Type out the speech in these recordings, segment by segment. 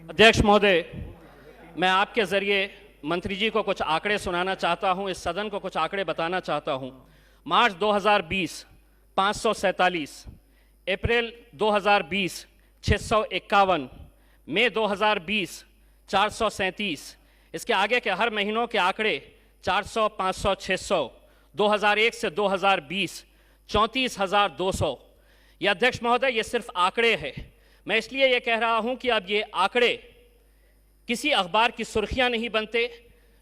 अध्यक्ष महोदय, मैं आपके जरिए मंत्री जी को कुछ आंकड़े सुनाना चाहता हूं, इस सदन को कुछ आंकड़े बताना चाहता हूं। मार्च 2020 547, अप्रैल 2020 651, मई 2020 437, इसके आगे के हर महीनों के आंकड़े 400, 500, 600, 2001 से 2020 34,200। यह अध्यक्ष महोदय, ये सिर्फ आंकड़े हैं। मैं इसलिए ये कह रहा हूं कि अब ये आंकड़े किसी अखबार की सुर्खियां नहीं बनते,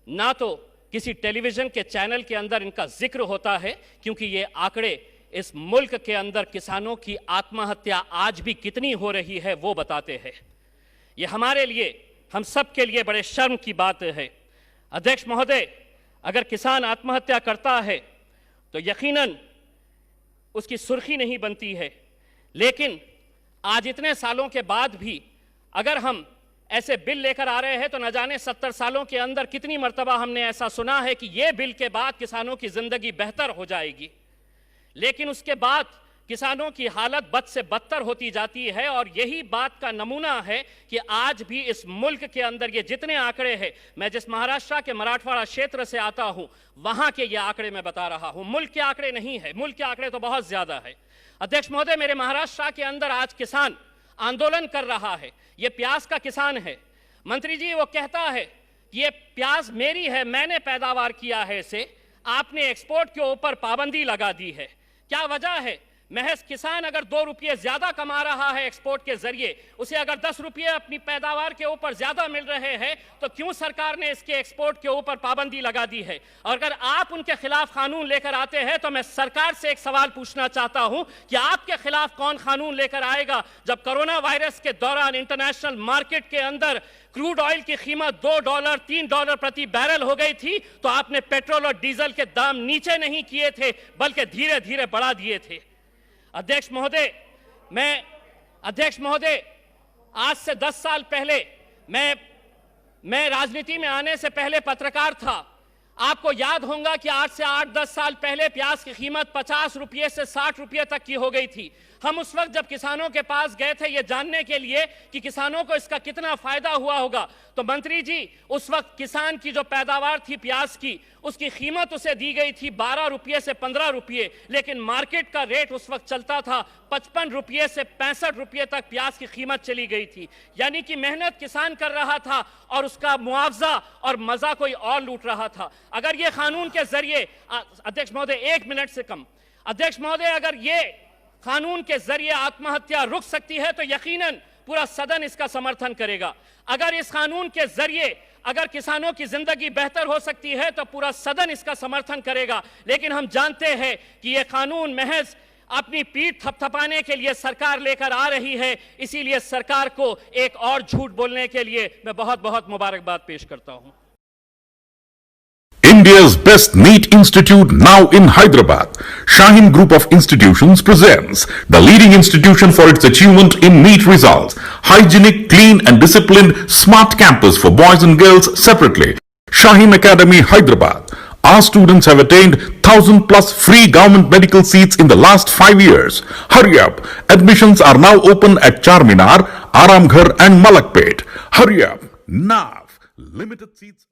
ना तो किसी टेलीविज़न के चैनल के अंदर इनका जिक्र होता है, क्योंकि ये आंकड़े इस मुल्क के अंदर किसानों की आत्महत्या आज भी कितनी हो रही है वो बताते हैं। ये हमारे लिए, हम सब के लिए बड़े शर्म की बात है। अध्यक्ष महोदय, अगर किसान आत्महत्या करता है तो यकीनन उसकी सुर्खी नहीं बनती है, लेकिन आज इतने सालों के बाद भी अगर हम ऐसे बिल लेकर आ रहे हैं तो न जाने 70 सालों के अंदर कितनी मर्तबा हमने ऐसा सुना है कि ये बिल के बाद किसानों की ज़िंदगी बेहतर हो जाएगी, लेकिन उसके बाद किसानों की हालत बद से बदतर होती जाती है। और यही बात का नमूना है कि आज भी इस मुल्क के अंदर ये जितने आंकड़े हैं, मैं जिस महाराष्ट्र के मराठवाड़ा क्षेत्र से आता हूं वहां के ये आंकड़े मैं बता रहा हूं, मुल्क के आंकड़े नहीं है, मुल्क के आंकड़े तो बहुत ज्यादा है। अध्यक्ष महोदय, मेरे महाराष्ट्र के अंदर आज किसान आंदोलन कर रहा है, ये प्याज का किसान है। मंत्री जी वो कहता है कि ये प्याज मेरी है, मैंने पैदावार किया है इसे, आपने एक्सपोर्ट के ऊपर पाबंदी लगा दी है। क्या वजह है? महज किसान अगर 2 रुपये ज्यादा कमा रहा है एक्सपोर्ट के जरिए, उसे अगर 10 रुपये अपनी पैदावार के ऊपर ज्यादा मिल रहे हैं, तो क्यों सरकार ने इसके एक्सपोर्ट के ऊपर पाबंदी लगा दी है? और अगर आप उनके खिलाफ कानून लेकर आते हैं तो मैं सरकार से एक सवाल पूछना चाहता हूं कि आपके खिलाफ कौन कानून लेकर आएगा? जब कोरोना वायरस के दौरान इंटरनेशनल मार्केट के अंदर क्रूड ऑयल की कीमत $2, $3 प्रति बैरल हो गई थी, तो आपने पेट्रोल और डीजल के दाम नीचे नहीं किए थे, बल्कि धीरे धीरे बढ़ा दिए थे। अध्यक्ष महोदय, आज से 10 साल पहले मैं राजनीति में आने से पहले पत्रकार था। आपको याद होगा कि आज से 8-10 साल पहले प्याज की कीमत 50 रुपये से 60 रुपये तक की हो गई थी। हम उस वक्त जब किसानों के पास गए थे ये जानने के लिए कि किसानों को इसका कितना फायदा हुआ होगा, तो मंत्री जी उस वक्त किसान की जो पैदावार थी प्याज की, उसकी कीमत उसे दी गई थी 12 रुपये से 15 रुपये, लेकिन मार्केट का रेट उस वक्त चलता था 55 रुपये से 65 रुपये तक प्याज की कीमत चली गई थी। यानी कि मेहनत किसान कर रहा था और उसका मुआवजा और मजा कोई और लूट रहा था। अगर ये कानून के जरिए, अध्यक्ष महोदय 1 मिनट से कम, अध्यक्ष महोदय, अगर ये कानून के जरिए आत्महत्या रुक सकती है तो यकीनन पूरा सदन इसका समर्थन करेगा। अगर इस कानून के जरिए अगर किसानों की जिंदगी बेहतर हो सकती है तो पूरा सदन इसका समर्थन करेगा। लेकिन हम जानते हैं कि यह कानून महज अपनी पीठ थपथपाने के लिए सरकार लेकर आ रही है, इसीलिए सरकार को एक और झूठ बोलने के लिए मैं बहुत बहुत मुबारकबाद पेश करता हूं। India's best NEET institute now in Hyderabad. Shaheen Group of Institutions presents the leading institution for its achievement in NEET results. Hygienic, clean and disciplined smart campus for boys and girls separately. Shaheen Academy, Hyderabad. Our students have attained 1,000 plus free government medical seats in the last 5 years. Hurry up. Admissions are now open at Charminar, Aramghar and Malakpet. Hurry up. Now. Limited seats.